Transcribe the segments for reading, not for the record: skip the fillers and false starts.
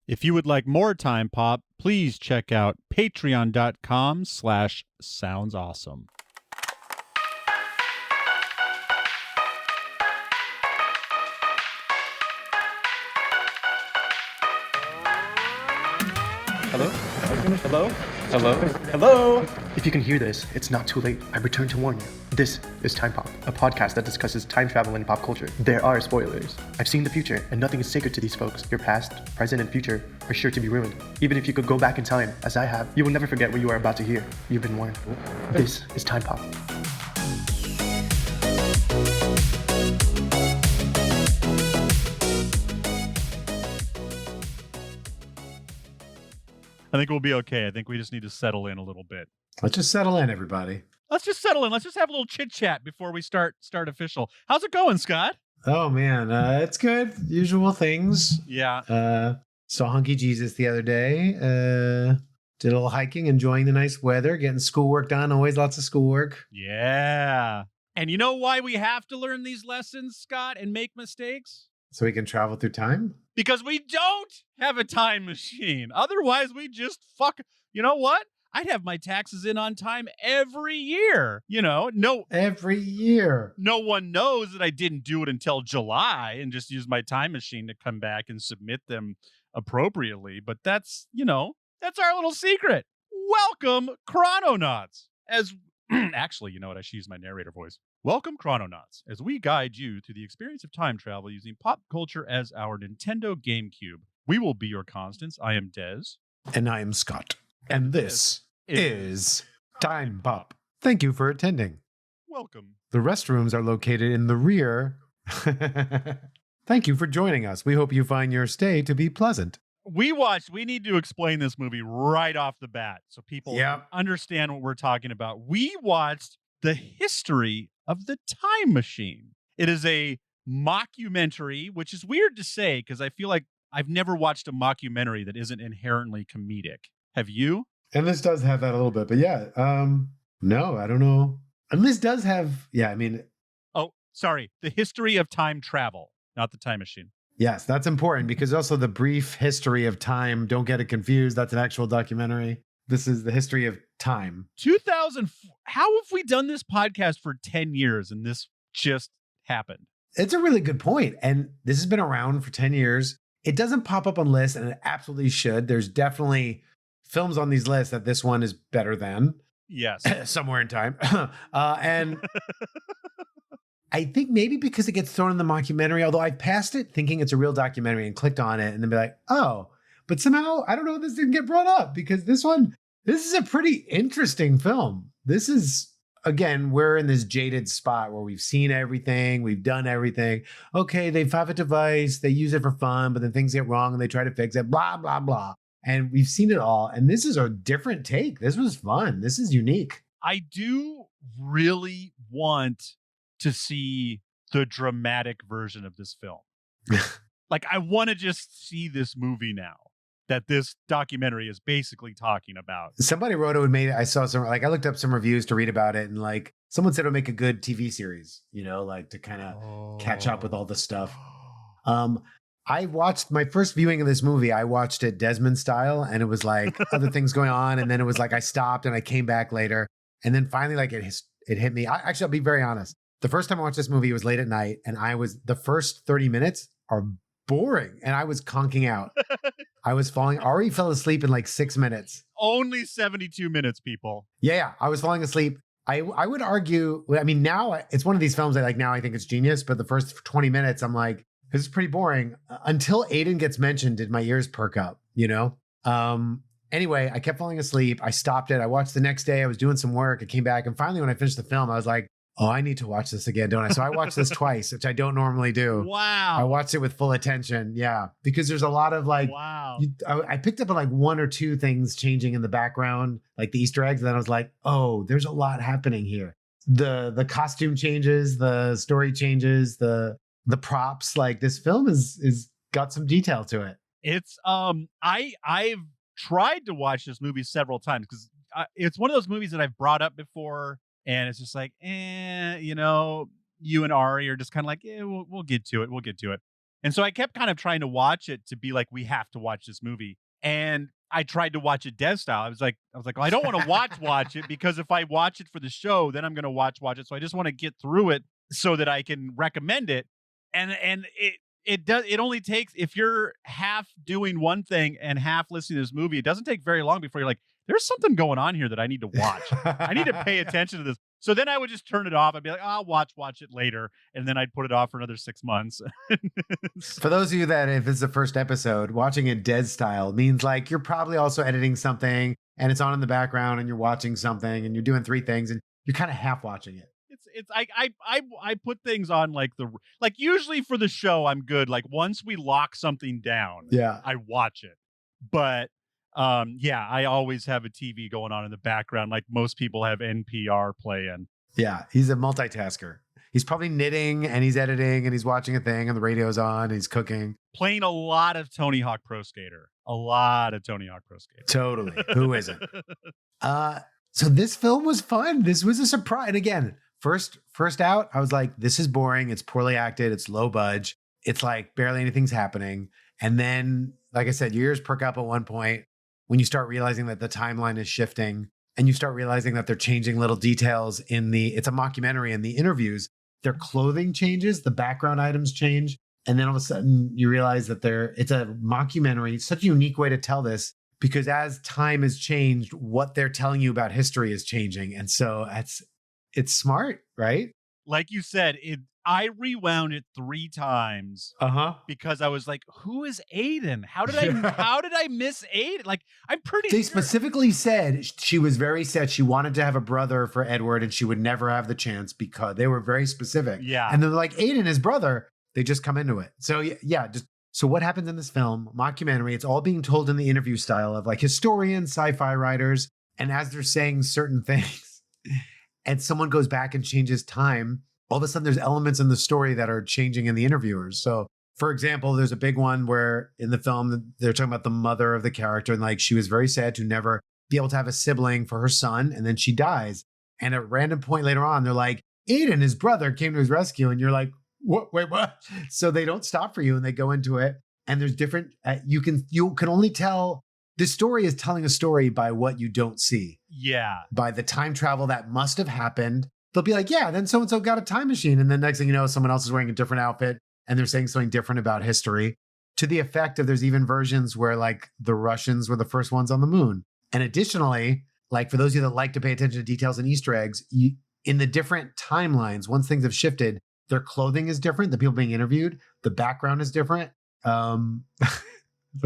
If you would like more Time Pop, please check out patreon.com/soundsawesome. Hello? Hello? Hello? Hello? If you can hear this, it's not too late. I return to warn you. This is Time Pop, a podcast that discusses time travel and pop culture. There are spoilers. I've seen the future, and nothing is sacred to these folks. Your past, present, and future are sure to be ruined. Even if you could go back in time, as I have, you will never forget what you are about to hear. You've been warned. This is Time Pop. I think we'll be okay. I think we just need to settle in a little bit. Let's just settle in, everybody. Let's just settle in. Let's just have a little chit chat before we start official. How's it going, Scott? Oh man, it's good. Usual things. Yeah. Saw Hunky Jesus the other day. Did a little hiking, enjoying the nice weather, getting schoolwork done. Always lots of schoolwork. Yeah. And you know why we have to learn these lessons, Scott, and make mistakes? So we can travel through time? Because we don't have a time machine. Otherwise, we just fuck. You know what? I'd have my taxes in on time every year. Every year. No one knows that I didn't do it until July and just use my time machine to come back and submit them appropriately. But that's our little secret. Welcome, Chrononauts. Actually, you know what? I should use my narrator voice. Welcome, Chrononauts, as we guide you through the experience of time travel using pop culture as our Nintendo GameCube. We will be your constants. I am Des. And I am Scott. And this is Time Pop. Thank you for attending. Welcome. The restrooms are located in the rear. Thank you for joining us. We hope you find your stay to be pleasant. We need to explain this movie right off the bat so people understand what we're talking about. We watched The History of the Time Machine. It is a mockumentary, which is weird to say because I feel like I've never watched a mockumentary that isn't inherently comedic. Have you? And this does have that a little bit, but no, I don't know. And this does have, Oh, sorry. The History of Time Travel, not the Time Machine. Yes, that's important because also the brief history of time, don't get it confused. That's an actual documentary. This is the history of time. 2000. How have we done this podcast for 10 years and this just happened? It's a really good point. And this has been around for 10 years. It doesn't pop up on lists and it absolutely should. There's definitely films on these lists that this one is better than. Yes. Somewhere in time. And I think maybe because it gets thrown in the mockumentary, although I've passed it thinking it's a real documentary and clicked on it and then be like, oh, but somehow I don't know, this didn't get brought up because this is a pretty interesting film. This is, again, we're in this jaded spot where we've seen everything. We've done everything. Okay, they have a device. They use it for fun, but then things get wrong and they try to fix it, blah, blah, blah. And we've seen it all. And this is a different take. This was fun. This is unique. I do really want to see the dramatic version of this film. Like, I want to just see this movie now that this documentary is basically talking about. Somebody wrote it and made it. I saw some, I looked up some reviews to read about it, and someone said it would make a good TV series, to kind of catch up with all the stuff. I watched my first viewing of this movie. I watched it Desmond style, and it was other things going on. And then it was I stopped and I came back later. And then finally, it hit me. I'll be very honest. The first time I watched this movie, it was late at night, and the first 30 minutes are boring. And I was conking out. I was already fell asleep in 6 minutes. Only 72 minutes, people. Yeah. I was falling asleep. I would argue, now it's one of these films that now I think it's genius, but the first 20 minutes, I'm like, this is pretty boring. Until Aiden gets mentioned, did my ears perk up, Anyway, I kept falling asleep. I stopped it. I watched the next day. I was doing some work. I came back. And finally, when I finished the film, I was like, oh, I need to watch this again, don't I? So I watched this twice, which I don't normally do. Wow. I watched it with full attention. Yeah. Because there's a lot of wow. I picked up on one or two things changing in the background, like the Easter eggs. And then I was like, oh, there's a lot happening here. The costume changes, the story changes, the props. This film is got some detail to it. It's I've tried to watch this movie several times because it's one of those movies that I've brought up before, and it's just you and Ari are just kind of we'll get to it. And so I kept kind of trying to watch it to be like, we have to watch this movie. And I tried to watch it dev style. I was like, well, I don't want to watch it because if I watch it for the show, then I'm going to watch it. So I just want to get through it so that I can recommend it. And it only takes, if you're half doing one thing and half listening to this movie, it doesn't take very long before you're like, there's something going on here that I need to watch. I need to pay attention to this. So then I would just turn it off. I'd be like, I'll watch it later. And then I'd put it off for another 6 months. For those of you that, if it's the first episode, watching it dead style means like you're probably also editing something and it's on in the background and you're watching something and you're doing 3 things and you're kind of half watching it. I put things on like usually for the show, I'm good. Like once we lock something down, I watch it. But I always have a TV going on in the background. Like most people have NPR playing. Yeah. He's a multitasker. He's probably knitting and he's editing and he's watching a thing and the radio's on and he's cooking. Playing a lot of Tony Hawk Pro Skater. Totally. Who isn't? So this film was fun. This was a surprise. And again, first out, I was like, this is boring. It's poorly acted. It's low budge. It's like barely anything's happening. And then, like I said, your ears perk up at one point when you start realizing that the timeline is shifting and you start realizing that they're changing little details it's a mockumentary in the interviews, their clothing changes, the background items change. And then all of a sudden you realize that it's a mockumentary. It's such a unique way to tell this because as time has changed, what they're telling you about history is changing. And so it's smart, right? Like you said, I rewound it 3 times because I was like, who is Aiden? How did I miss Aiden? Like, I'm pretty They sure. specifically said she was very sad. She wanted to have a brother for Edward and she would never have the chance because they were very specific. Yeah. And they're like, Aiden, his brother, they just come into it. So so what happens in this film, mockumentary, it's all being told in the interview style of like historians, sci-fi writers. And as they're saying certain things and someone goes back and changes time, all of a sudden there's elements in the story that are changing in the interviewers. So for example, there's a big one where in the film, they're talking about the mother of the character. And like, she was very sad to never be able to have a sibling for her son. And then she dies. And at a random point later on, they're like, Aiden, his brother, came to his rescue. And you're like, what? Wait, what? So they don't stop for you and they go into it. And there's different, you can only tell, this story is telling a story by what you don't see. Yeah. By the time travel that must have happened. They'll be like, yeah, then so-and-so got a time machine. And then next thing you know, someone else is wearing a different outfit and they're saying something different about history, to the effect of there's even versions where like the Russians were the first ones on the moon. And additionally, like for those of you that like to pay attention to details and Easter eggs, in the different timelines, once things have shifted, their clothing is different. The people being interviewed, the background is different.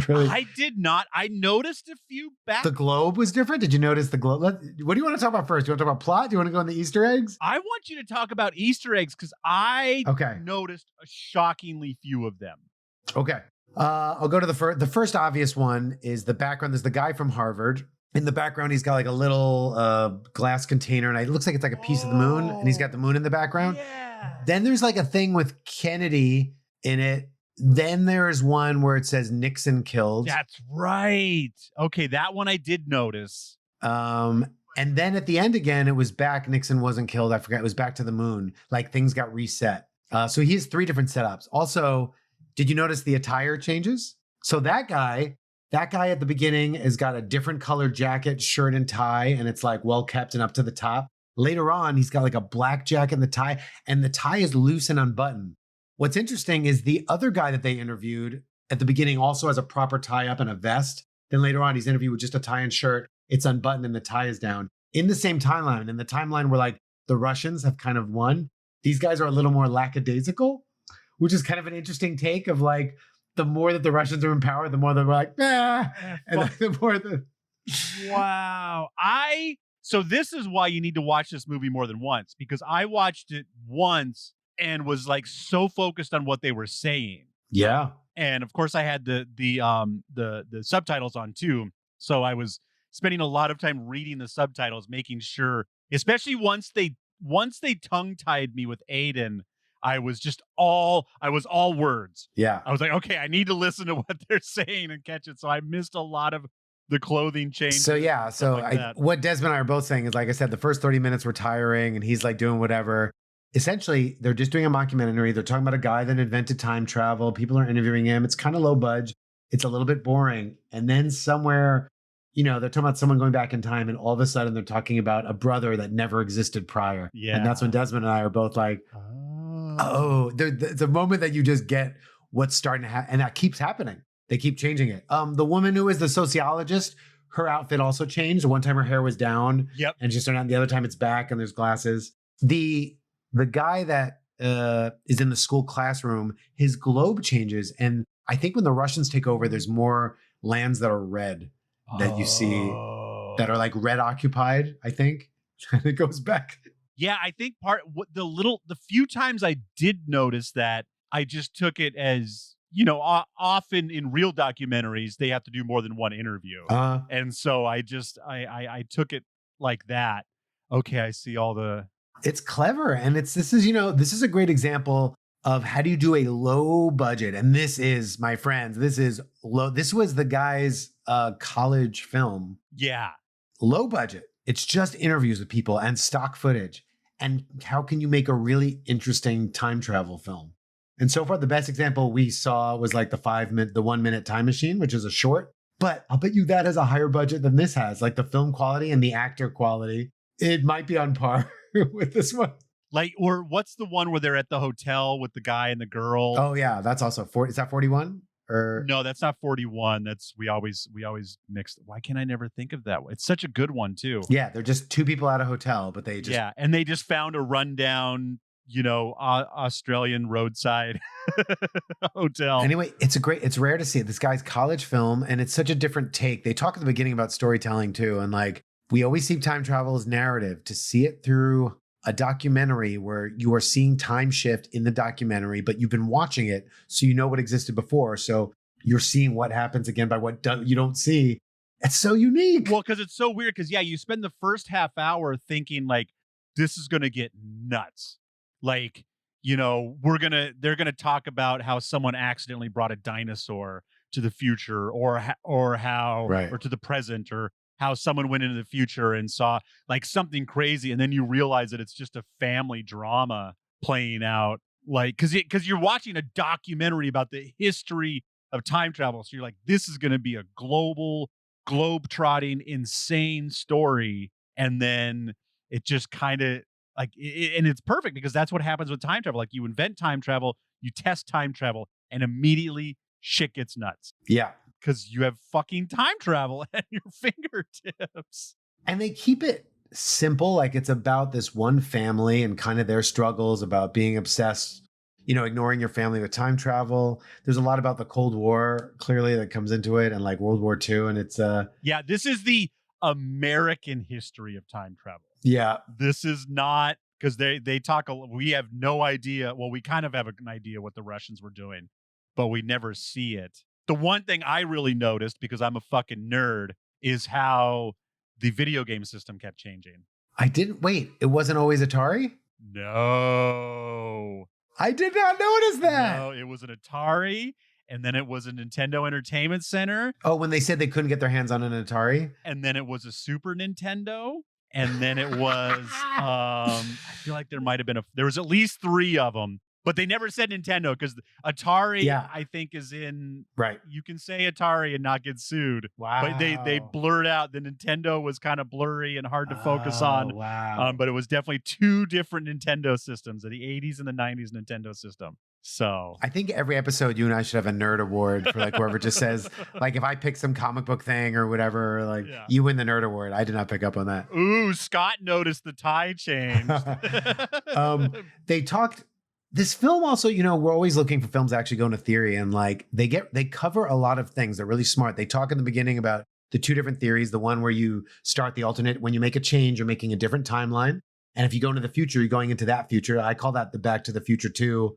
Really? I did not. I noticed a few back. The globe was different. Did you notice the globe? What do you want to talk about first? Do you want to talk about plot? Do you want to go on the Easter eggs? I want you to talk about Easter eggs because I noticed a shockingly few of them. Okay. I'll go to the first obvious one is the background. There's the guy from Harvard. In the background, he's got like a little glass container and it looks like it's like a piece of the moon and he's got the moon in the background. Yeah. Then there's like a thing with Kennedy in it. Then there's one where it says Nixon killed. That's right. Okay, that one I did notice. And then at the end again, it was back. Nixon wasn't killed. I forgot. It was back to the moon. Like things got reset. So he has 3 different setups. Also, did you notice the attire changes? So that guy at the beginning has got a different colored jacket, shirt, and tie, and it's like well kept and up to the top. Later on, he's got like a black jacket and the tie is loose and unbuttoned. What's interesting is the other guy that they interviewed at the beginning also has a proper tie up and a vest. Then later on, he's interviewed with just a tie and shirt. It's unbuttoned and the tie is down. In the same timeline, in the timeline where like the Russians have kind of won, these guys are a little more lackadaisical, which is kind of an interesting take of like, the more that the Russians are in power, the more they're like, and like, the more the... Wow. So this is why you need to watch this movie more than once, because I watched it once and was like so focused on what they were saying. Yeah. And of course I had the subtitles on too. So I was spending a lot of time reading the subtitles, making sure, especially once they tongue-tied me with Aiden, I was all words. Yeah. I was like, okay, I need to listen to what they're saying and catch it. So I missed a lot of the clothing change. So yeah. So like what Desmond and I are both saying is, like I said, the first 30 minutes were tiring and he's like doing whatever. essentially they're just doing a mockumentary. They're talking about a guy that invented time travel. People are interviewing him. It's kind of low budget. It's a little bit boring. And then somewhere, they're talking about someone going back in time, and all of a sudden they're talking about a brother that never existed prior. Yeah. And that's when Desmond and I are both like, the moment that you just get what's starting to happen. And that keeps happening. They keep changing it. The woman who is the sociologist, her outfit also changed. One time her hair was down. Yep. And she's turned out. The other time it's back and there's glasses. The guy that is in the school classroom, his globe changes. And I think when the Russians take over, there's more lands that are red that you see that are like red occupied, I think. And it goes back. Yeah, I think the few times I did notice that, I just took it as, often in real documentaries, they have to do more than one interview. And so I took it like that. Okay, I see all the... It's clever. And this is a great example of how do you do a low budget. And this is, my friends, this is low. This was the guy's college film. Yeah. Low budget. It's just interviews with people and stock footage. And how can you make a really interesting time travel film? And so far, the best example we saw was like the 1 minute time machine, which is a short. But I'll bet you that has a higher budget than this has. Like the film quality and the actor quality, it might be on par with this one. Like, or what's the one where they're at the hotel with the guy and the girl? Oh yeah, that's also 40. Is that 41? Or no, that's not 41. That's we always mix. Why can't I never think of that? It's such a good one too. Yeah, they're just two people at a hotel, but they just and they just found a rundown, Australian roadside hotel. Anyway, it's rare to see it. This guy's college film, and it's such a different take. They talk at the beginning about storytelling too, and like we always see time travel as narrative. To see it through a documentary where you are seeing time shift in the documentary, but you've been watching it, so you know what existed before. So you're seeing what happens again by what you don't see. It's so unique. Well, because it's so weird. Because you spend the first half hour thinking like this is gonna get nuts. Like, they're gonna talk about how someone accidentally brought a dinosaur to the future, or how, right, or to the present, or how someone went into the future and saw like something crazy, and then you realize that it's just a family drama playing out. Like, because you're watching a documentary about the history of time travel, so you're like, this is going to be a globe-trotting, insane story, and then it just kind of like, and it's perfect because that's what happens with time travel. Like, you invent time travel, you test time travel, and immediately shit gets nuts. Yeah. Because you have fucking time travel at your fingertips. And they keep it simple. Like it's about this one family and kind of their struggles about being obsessed, ignoring your family with time travel. There's a lot about the Cold War, clearly, that comes into it, and like World War II. And it's yeah, this is the American history of time travel. Yeah. This is not, because they talk, we have no idea. Well, we kind of have an idea what the Russians were doing, but we never see it. The one thing I really noticed, because I'm a fucking nerd, is how the video game system kept changing. I didn't wait. It wasn't always Atari? No. I did not notice that. No, it was an Atari, and then it was a Nintendo Entertainment Center. Oh, when they said they couldn't get their hands on an Atari? And then it was a Super Nintendo. And then it was, I feel like there was at least 3 of them. But they never said Nintendo, because Atari, I think, is in... Right. You can say Atari and not get sued. Wow. But they blurred out. The Nintendo was kind of blurry and hard to focus on. Wow. But it was definitely 2 different Nintendo systems, the 80s and the 90s Nintendo system. So I think every episode you and I should have a nerd award for like whoever just says, like, if I pick some comic book thing or whatever, like you win the nerd award. I did not pick up on that. Ooh, Scott noticed the tie change. They talked... This film also, we're always looking for films that actually go into theory, and like they cover a lot of things. They're really smart. They talk in the beginning about the 2 different theories. The one where you start the alternate, when you make a change, you're making a different timeline. And if you go into the future, you're going into that future. I call that the Back to the Future 2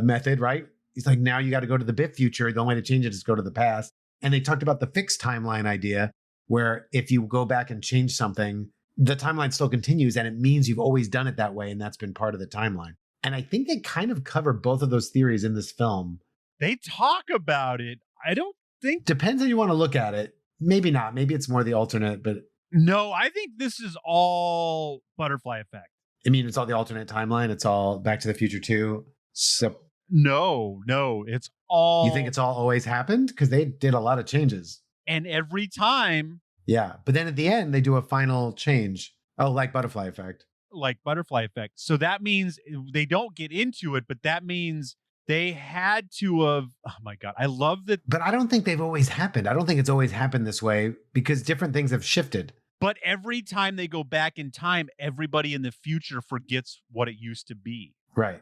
method, right? It's like, now you got to go to the bit future. The only way to change it is go to the past. And they talked about the fixed timeline idea, where if you go back and change something, the timeline still continues, and it means you've always done it that way, and that's been part of the timeline. And I think they kind of cover both of those theories in this film. They talk about it. I don't think... Depends how you want to look at it. Maybe not. Maybe it's more the alternate, but... No, I think this is all butterfly effect. I mean, it's all the alternate timeline. It's all Back to the Future 2. So No, it's all. you think it's all always happened? Because they did a lot of changes. And every time. Yeah. But then at the end, they do a final change. Oh, like butterfly effect. Like butterfly effect. So that means they don't get into it, but that means they had to have. Oh my God. I love that. But I don't think they've always happened. I don't think it's always happened this way because different things have shifted. But every time they go back in time, everybody in the future forgets what it used to be. Right.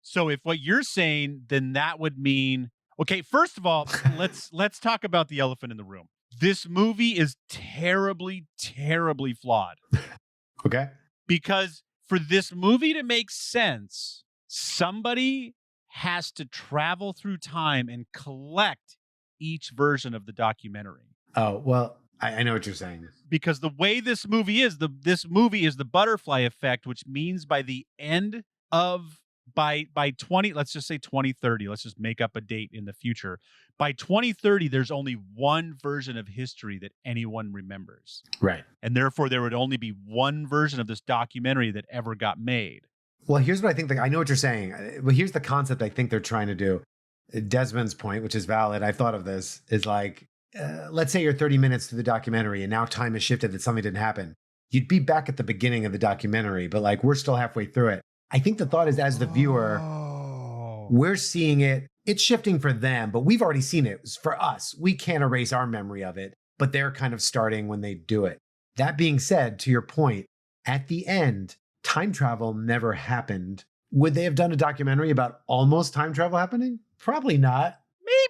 So if what you're saying, then that would mean, okay, first of all, let's talk about the elephant in the room. This movie is terribly, terribly flawed. Okay. Because for this movie to make sense, somebody has to travel through time and collect each version of the documentary. Oh, well, I know what you're saying. Because the way this movie is, this movie is the butterfly effect, which means by the end of by 20, let's just say 2030, let's just make up a date in the future. By 2030, there's only one version of history that anyone remembers. Right. And therefore, there would only be one version of this documentary that ever got made. Well, here's what I think. I know what you're saying. Well, here's the concept I think they're trying to do. Desmond's point, which is valid, I thought of this, is like, let's say you're 30 minutes through the documentary and now time has shifted that something didn't happen. You'd be back at the beginning of the documentary, but like we're still halfway through it. I think the thought is as the viewer, we're seeing it. It's shifting for them, but we've already seen it. For us, we can't erase our memory of it, but they're kind of starting when they do it. That being said, to your point, at the end, time travel never happened. Would they have done a documentary about almost time travel happening? Probably not.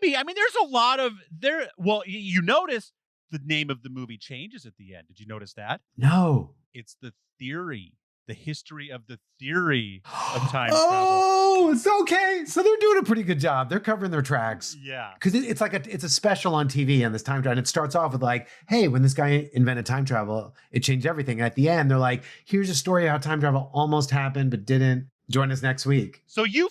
Maybe. I mean, there's a lot of there. Well, you notice the name of the movie changes at the end. Did you notice that? No. It's the theory, the history of the theory of time travel. Oh, it's okay. So they're doing a pretty good job. They're covering their tracks. Yeah. Because it's like it's a special on TV on this time travel. And it starts off with like, hey, when this guy invented time travel, it changed everything. And at the end, they're like, here's a story of how time travel almost happened, but didn't. Join us next week. So you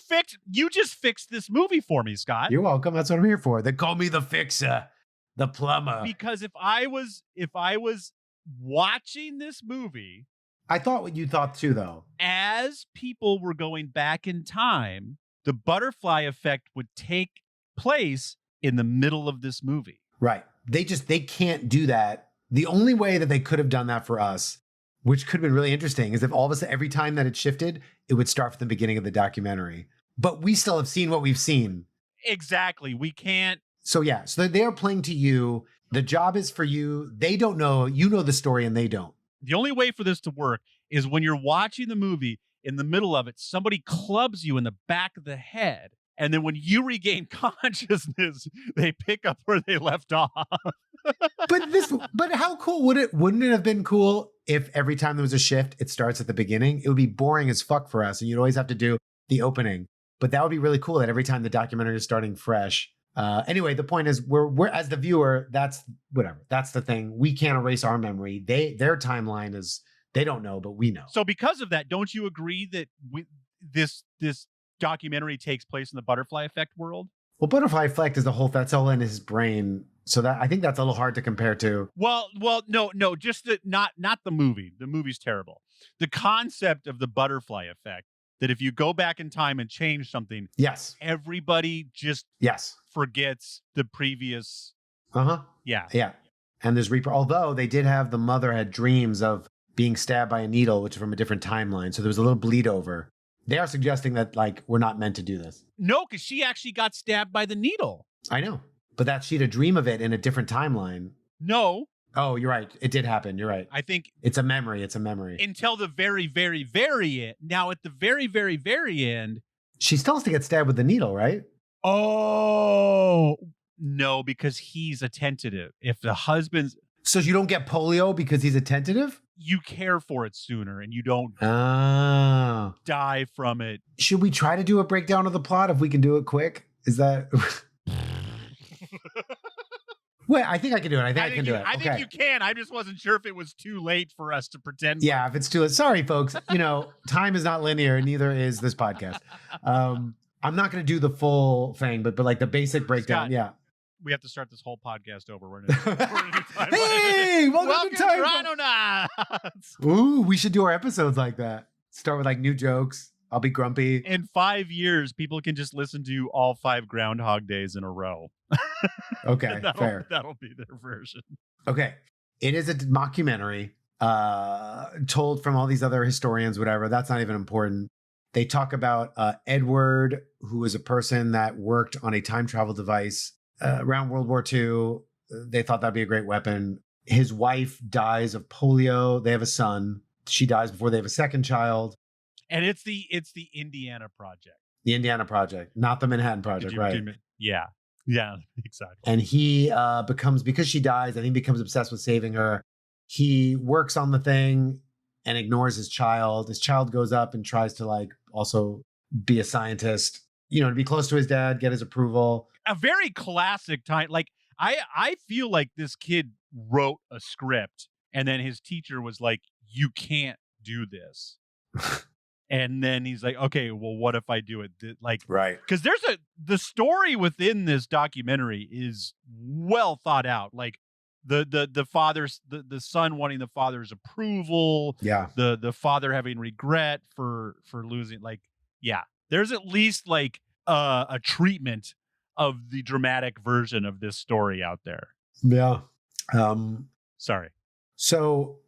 just fixed this movie for me, Scott. You're welcome. That's what I'm here for. They call me the fixer, the plumber. Because if I was watching this movie, I thought what you thought too, though. As people were going back in time, the butterfly effect would take place in the middle of this movie. Right. They can't do that. The only way that they could have done that for us, which could have been really interesting, is if all of a sudden, every time that it shifted, it would start from the beginning of the documentary. But we still have seen what we've seen. Exactly. We can't. So yeah, so they are playing to you. The job is for you. They don't know. You know the story and they don't. The only way for this to work is when you're watching the movie, in the middle of it, somebody clubs you in the back of the head. And then when you regain consciousness, they pick up where they left off. But how cool wouldn't it have been cool if every time there was a shift, it starts at the beginning? It would be boring as fuck for us. And you'd always have to do the opening. But that would be really cool that every time the documentary is starting fresh. Anyway, the point is we're as the viewer, that's whatever. That's the thing. We can't erase our memory. Their timeline is, they don't know, but we know. So because of that, don't you agree that this documentary takes place in the butterfly effect world? Well, butterfly effect is that's all in his brain. So that I think that's a little hard to compare to. Well, no, just not the movie. The movie's terrible. The concept of the butterfly effect, that if you go back in time and change something, yes, everybody just forgets the previous. Yeah. And there's although they did have, the mother had dreams of being stabbed by a needle, which is from a different timeline. So there was a little bleed over. They are suggesting that like we're not meant to do this. No, because she actually got stabbed by the needle. I know. But that she'd a dream of it in a different timeline. No. Oh, you're right. It did happen. You're right. I think it's a memory. It's a memory. Until the very, very, very end. Now, at the very, very, very end, she still has to get stabbed with the needle, right? Oh, no, because he's attentive. If the husband's... So you don't get polio because he's attentive? You care for it sooner and you don't die from it. Should we try to do a breakdown of the plot if we can do it quick? Is that... Wait, I think I can do it. I think you can. I just wasn't sure if it was too late for us to pretend. Yeah, if it's too late. Sorry, folks. Time is not linear, and neither is this podcast. I'm not going to do the full thing, but like the basic breakdown. Scott, yeah. We have to start this whole podcast over. We're in a new time. Hey, welcome to Time Toronto Nuts. Ooh, we should do our episodes like that. Start with like new jokes. I'll be grumpy. In 5 years, people can just listen to all 5 Groundhog Days in a row. Okay, fair. That'll be their version. Okay. It is a mockumentary told from all these other historians, whatever. That's not even important. They talk about Edward, who was a person that worked on a time travel device around World War II. They thought that'd be a great weapon. His wife dies of polio. They have a son. She dies before they have a second child. And it's the Indiana Project. The Indiana Project, not the Manhattan Project, right? Yeah. Yeah, exactly. And he because she dies, I think he becomes obsessed with saving her. He works on the thing and ignores his child. His child goes up and tries to like also be a scientist, to be close to his dad, get his approval. A very classic time. Like I feel like this kid wrote a script and then his teacher was like, you can't do this. And then he's like, okay, well, what if I do it? Right. Because the story within this documentary is well thought out. Like the father's, the son wanting the father's approval. Yeah. The father having regret for losing. Like, yeah, there's at least like a treatment of the dramatic version of this story out there. Yeah. Sorry. So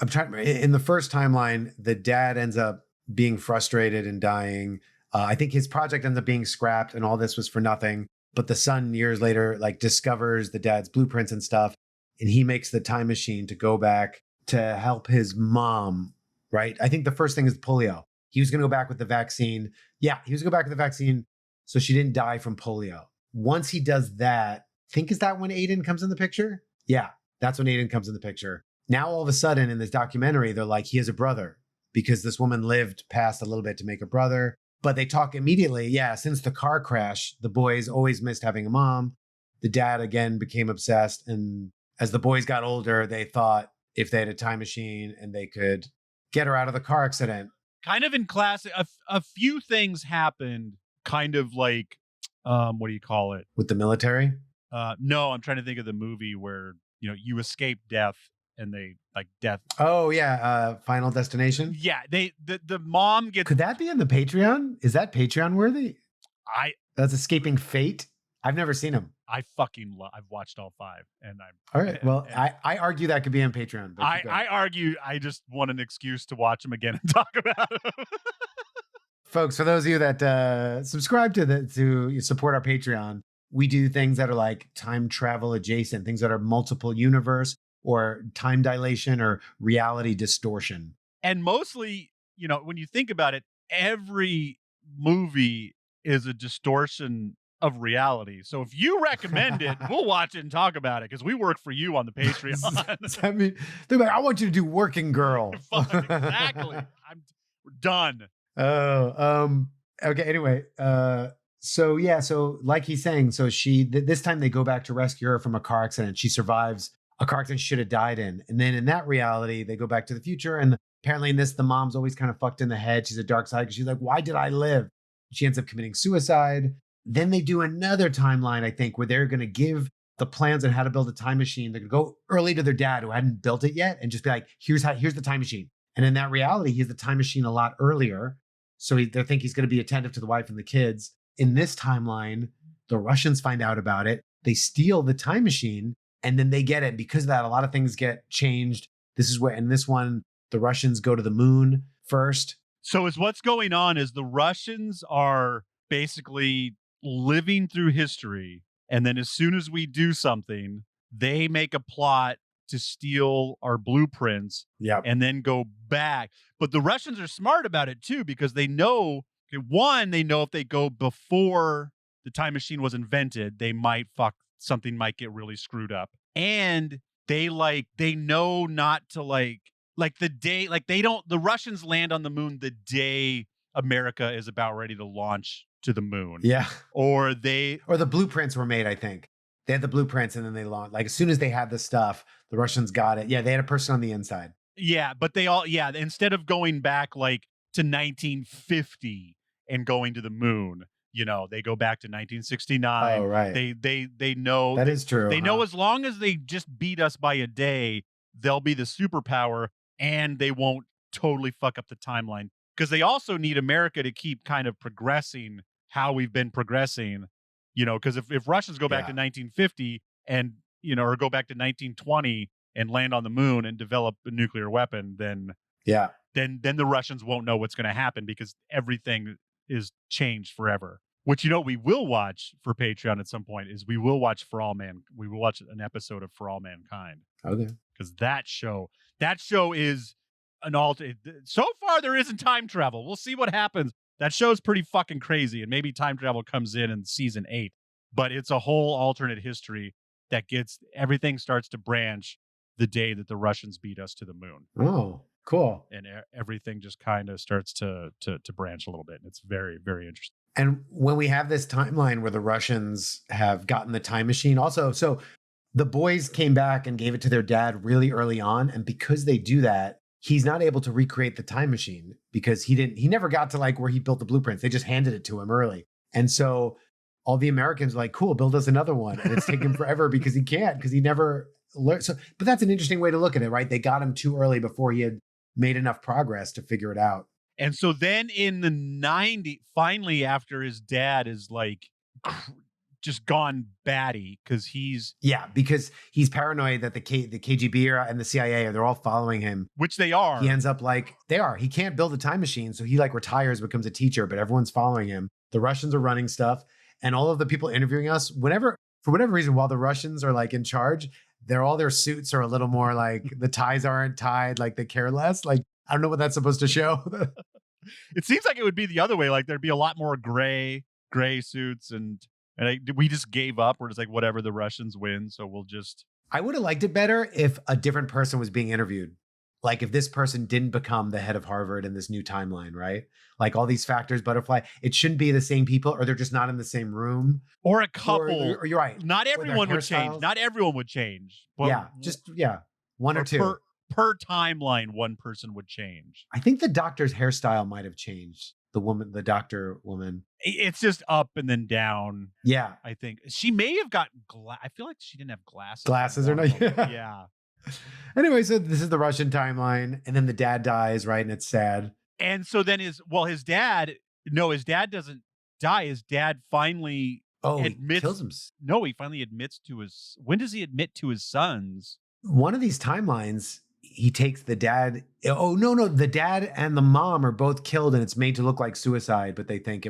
I'm trying in the first timeline, the dad ends up being frustrated and dying. I think his project ends up being scrapped and all this was for nothing. But the son years later, like discovers the dad's blueprints and stuff. And he makes the time machine to go back to help his mom, right? I think the first thing is polio. He was going to go back with the vaccine. Yeah, he was going to go back with the vaccine. So she didn't die from polio. Once he does that, is that when Aiden comes in the picture? Yeah, that's when Aiden comes in the picture. Now, all of a sudden in this documentary, they're like, he has a brother because this woman lived past a little bit to make a brother. But they talk immediately. Yeah, since the car crash, the boys always missed having a mom. The dad, again, became obsessed. And as the boys got older, they thought if they had a time machine and they could get her out of the car accident. Kind of in classic, a few things happened kind of like, what do you call it? With the military? No, I'm trying to think of the movie where, you escape death. And they like death. Oh yeah, Final Destination. Yeah, the mom gets. Could that be in the Patreon? Is that Patreon worthy? That's Escaping Fate. I've never seen them. I fucking love. I've watched all 5, and I'm all right. Well, I argue that could be on Patreon. But I argue. I just want an excuse to watch them again and talk about them. Folks, for those of you that subscribe to support our Patreon, we do things that are like time travel adjacent, things that are multiple universe, or time dilation or reality distortion. And mostly, when you think about it, every movie is a distortion of reality. So if you recommend it, we'll watch it and talk about it because we work for you on the Patreon. I mean, they're like, I want you to do Working Girl. Exactly. We're done. Oh, okay. Anyway, so like he's saying, so this time they go back to rescue her from a car accident. She survives a car accident she should have died in. And then in that reality, they go back to the future. And apparently in this, the mom's always kind of fucked in the head. She's a dark side because she's like, why did I live? She ends up committing suicide. Then they do another timeline, I think, where they're going to give the plans on how to build a time machine. They're going to go early to their dad who hadn't built it yet and just be like, here's the time machine. And in that reality, he has the time machine a lot earlier. So they think he's going to be attentive to the wife and the kids. In this timeline, the Russians find out about it. They steal the time machine. And then they get it. Because of that, a lot of things get changed. This is where, in this one, the Russians go to the moon first. So what's going on is the Russians are basically living through history. And then as soon as we do something, they make a plot to steal our blueprints and then go back. But the Russians are smart about it too, because they know, if they go before the time machine was invented, they might something might get really screwed up. And they know not to the Russians land on the moon the day America is about ready to launch to the moon. Yeah. Or the blueprints were made, I think. They had the blueprints and then they launched. Like as soon as they had the stuff, the Russians got it. Yeah, they had a person on the inside. Yeah, but instead of going back like to 1950 and going to the moon, they go back to 1969. Oh, right. They know that is true. They know as long as they just beat us by a day, they'll be the superpower and they won't totally fuck up the timeline, because they also need America to keep kind of progressing how we've been progressing, because if Russians go back to 1950 and, or go back to 1920 and land on the moon and develop a nuclear weapon, then the Russians won't know what's going to happen, because everything is changed forever. Which, we will watch for Patreon at some point is we will watch we will watch an episode of For All Mankind. Okay. Because that show is so far there isn't time travel. We'll see what happens. That show's pretty fucking crazy, and maybe time travel comes in season 8, but it's a whole alternate history that everything starts to branch the day that the Russians beat us to the moon. Oh, cool. And everything just kind of starts to branch a little bit. And it's very, very interesting. And when we have this timeline where the Russians have gotten the time machine also, so the boys came back and gave it to their dad really early on. And because they do that, he's not able to recreate the time machine because he never got to like where he built the blueprints. They just handed it to him early. And so all the Americans are like, cool, build us another one. And it's taken forever because he can't, because he never learned. So, but that's an interesting way to look at it, right? They got him too early before he had made enough progress to figure it out. And so then in the 90s, finally, after his dad is like just gone batty because he's paranoid that the KGB and the CIA they're all following him, which they are. He ends up like they are. He can't build a time machine, so he like retires, becomes a teacher, but everyone's following him. The Russians are running stuff, and all of the people interviewing us, for whatever reason, while the Russians are like in charge, their suits are a little more like the ties aren't tied, like they care less. Like I don't know what that's supposed to show. It seems like it would be the other way. Like there'd be a lot more gray suits, and we just gave up. We're just like, whatever, the Russians win, so we'll just. I would have liked it better if a different person was being interviewed. Like if this person didn't become the head of Harvard in this new timeline, right? Like all these factors, butterfly. It shouldn't be the same people, or they're just not in the same room, or a couple. Or you're right. Not everyone would change. Not everyone would change. But one or two. Per timeline, one person would change. I think the doctor's hairstyle might have changed. The doctor woman. It's just up and then down. Yeah. I think she may have got I feel like she didn't have glasses. Glasses or not? Yeah. Anyway, so this is the Russian timeline, and then the dad dies, right? And it's sad. And so then his dad doesn't die. His dad finally admits. He kills him. No, he finally admits to his. When does he admit to his sons? One of these timelines, he takes the dad. Oh, no. The dad and the mom are both killed, and it's made to look like suicide, but they think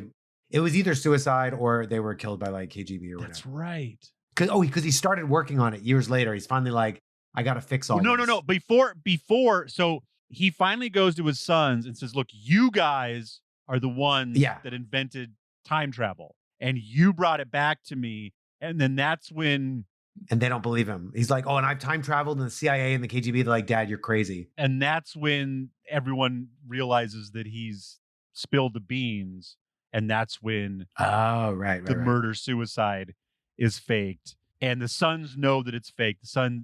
it was either suicide or they were killed by like KGB or whatever. That's right. Because he started working on it years later. He's finally like, I got to fix all this. No. Before, so he finally goes to his sons and says, look, you guys are the ones that invented time travel, and you brought it back to me. And then that's when. And they don't believe him. He's like, oh, and I've time traveled, and the CIA and the KGB, they're like, Dad, you're crazy. And that's when everyone realizes that he's spilled the beans. And that's when the murder-suicide is faked. And the sons know that it's fake.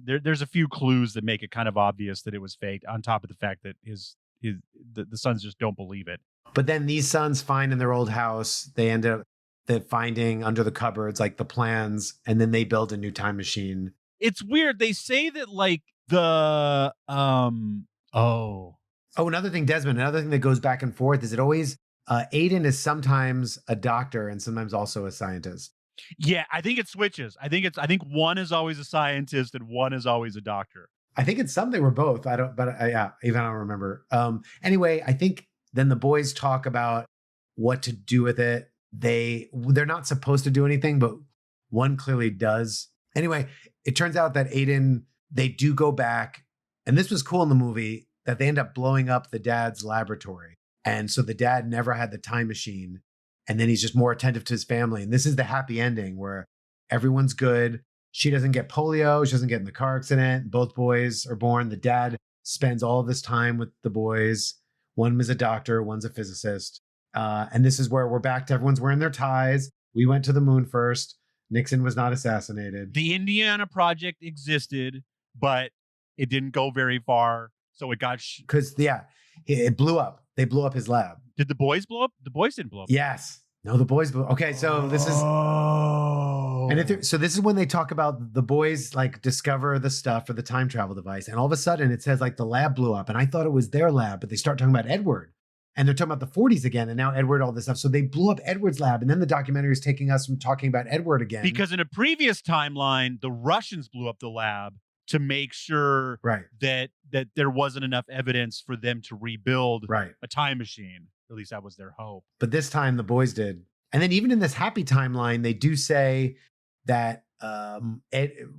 There's a few clues that make it kind of obvious that it was faked, on top of the fact that the sons just don't believe it. But then these sons find in their old house, they end up finding under the cupboards like the plans, and then they build a new time machine. It's weird. They say that like another thing, Desmond, another thing that goes back and forth is it always Aiden is sometimes a doctor and sometimes also a scientist. Yeah, I think it switches. I think one is always a scientist and one is always a doctor. I think it's some they were both. I don't remember. Anyway, I think then the boys talk about what to do with it. They're not supposed to do anything, but one clearly does. Anyway, it turns out that Aiden, they do go back, and this was cool in the movie, that they end up blowing up the dad's laboratory. And so the dad never had the time machine, and then he's just more attentive to his family. And this is the happy ending where everyone's good. She doesn't get polio. She doesn't get in the car accident. Both boys are born. The dad spends all of this time with the boys. One is a doctor, one's a physicist. And this is where we're back to everyone's wearing their ties. We went to the moon first. Nixon was not assassinated. The Indiana Project existed, but it didn't go very far. So it got... it blew up. They blew up his lab. Did the boys blow up? The boys didn't blow up. Yes. No, the boys blew. Okay, so this is... And so this is when they talk about the boys like discover the stuff for the time travel device. And all of a sudden it says like the lab blew up. And I thought it was their lab, but they start talking about Edward. And they're talking about the 40s again. And now Edward, all this stuff. So they blew up Edward's lab. And then the documentary is taking us from talking about Edward again. Because in a previous timeline, the Russians blew up the lab to make sure that there wasn't enough evidence for them to rebuild a time machine. At least that was their hope. But this time the boys did. And then even in this happy timeline, they do say that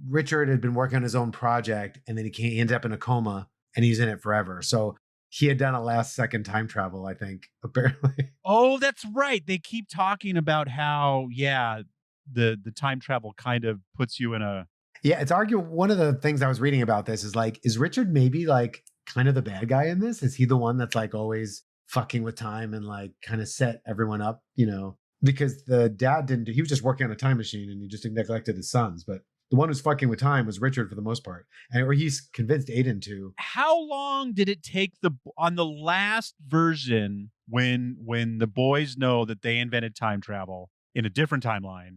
Richard had been working on his own project and then he ended up in a coma and he's in it forever. So he had done a last second time travel, I think, apparently. Oh, that's right. They keep talking about how, the time travel kind of puts you in a... Yeah, it's arguable. One of the things I was reading about this is like, is Richard maybe like kind of the bad guy in this? Is he the one that's like always fucking with time and like kind of set everyone up, you know? Because the dad he was just working on a time machine and he just neglected his sons. But the one who's fucking with time was Richard for the most part. Or he's convinced Aiden to. How long did it take on the last version when the boys know that they invented time travel in a different timeline,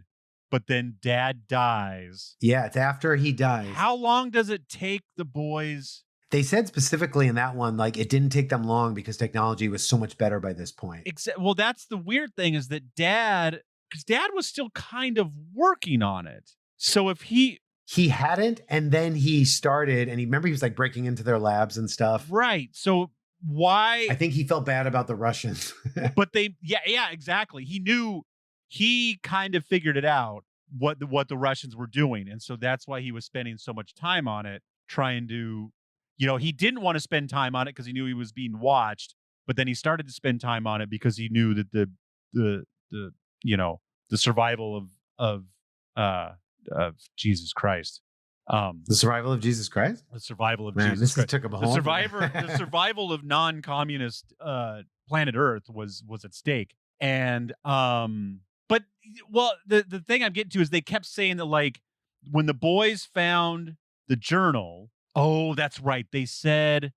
but then dad dies? Yeah, it's after he dies. How long does it take the boys? They said specifically in that one, like it didn't take them long because technology was so much better by this point. Well, that's the weird thing is that because dad was still kind of working on it. So if he hadn't, and then he started, and he was like breaking into their labs and stuff. Right. So why? I think he felt bad about the Russians. But yeah, exactly. He kind of figured it out what the Russians were doing. And so that's why he was spending so much time on it, trying to, he didn't want to spend time on it because he knew he was being watched, but then he started to spend time on it because he knew that the survival of Jesus Christ. The survival of Jesus Christ? The survival of Jesus Christ. This took him a whole the survival of non-communist planet Earth was at stake. And but the thing I'm getting to is they kept saying that like when the boys found the journal, oh, that's right. They said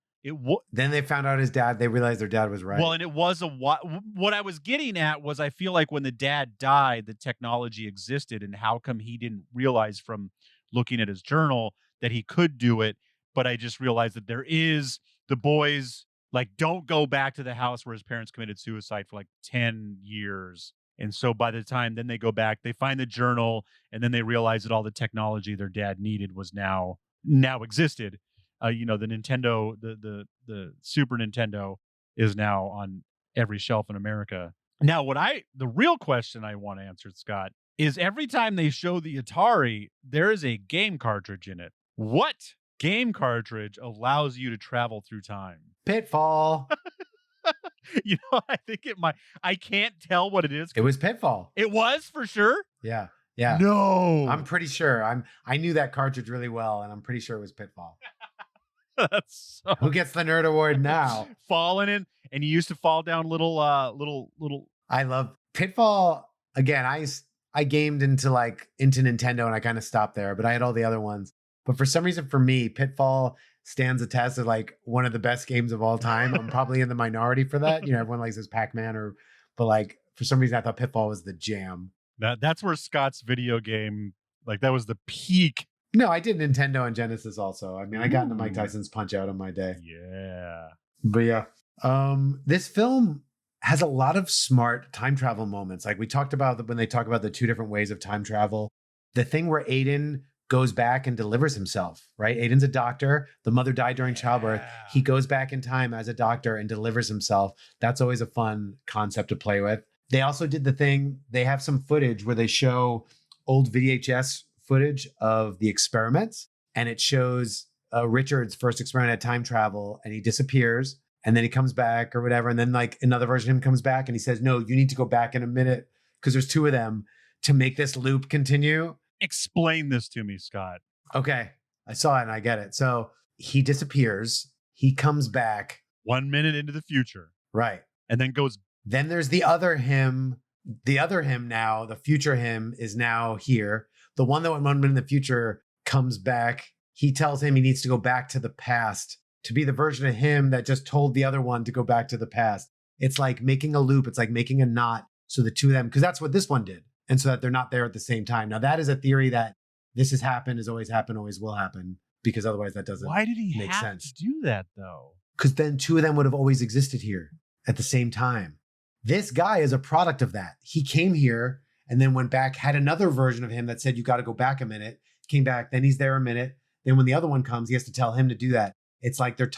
then they found out his dad. They realized their dad was right. Well, and it was what I was getting at was I feel like when the dad died, the technology existed, and how come he didn't realize from looking at his journal that he could do it? But I just realized that the boys like don't go back to the house where his parents committed suicide for like 10 years. And so by the time then they go back, they find the journal, and then they realize that all the technology their dad needed was now existed. The Nintendo, the Super Nintendo is now on every shelf in America. Now, the real question I want to answer, Scott, is every time they show the Atari, there is a game cartridge in it. What game cartridge allows you to travel through time? Pitfall. I think it might. I can't tell what it is. It was Pitfall. It was for sure? Yeah. Yeah. No. I'm pretty sure. I knew that cartridge really well, and I'm pretty sure it was Pitfall. That's Who gets the nerd award now? Falling in, and you used to fall down little. I love Pitfall. Again, I gamed into Nintendo, and I kind of stopped there, but I had all the other ones. But for some reason, for me, Pitfall stands a test of like one of the best games of all time. I'm probably in the minority for that. Everyone likes this Pac-Man but like for some reason I thought Pitfall was the jam. That's where Scott's video game, like that was the peak. No, I did Nintendo and Genesis also. I mean, I got into Mike Tyson's Punch Out in my day. Yeah. But yeah. This film has a lot of smart time travel moments. Like we talked about when they talk about the two different ways of time travel. The thing where Aiden goes back and delivers himself, right? Aiden's a doctor. The mother died during childbirth. He goes back in time as a doctor and delivers himself. That's always a fun concept to play with. They also did the thing, they have some footage where they show old VHS footage of the experiments, and it shows Richard's first experiment at time travel, and he disappears, and then he comes back or whatever, and then like another version of him comes back, and he says, no, you need to go back in a minute because there's two of them to make this loop continue. Explain this to me, Scott. Okay, I saw it and I get it. So he disappears, he comes back 1 minute into the future, right, and then goes. Then there's the other him. The other him now, the future him is now here. The one that went 1 minute in the future comes back. He tells him he needs to go back to the past to be the version of him that just told the other one to go back to the past. It's like making a loop. It's like making a knot. So the two of them, because that's what this one did. And so that they're not there at the same time. Now, that is a theory that this has happened, has always happened, always will happen, because otherwise that doesn't Why did he make have sense. to do that, though? Because then two of them would have always existed here at the same time. This guy is a product of that. He came here and then went back, had another version of him that said, you got to go back a minute, came back, then he's there a minute. Then when the other one comes, he has to tell him to do that. It's like they're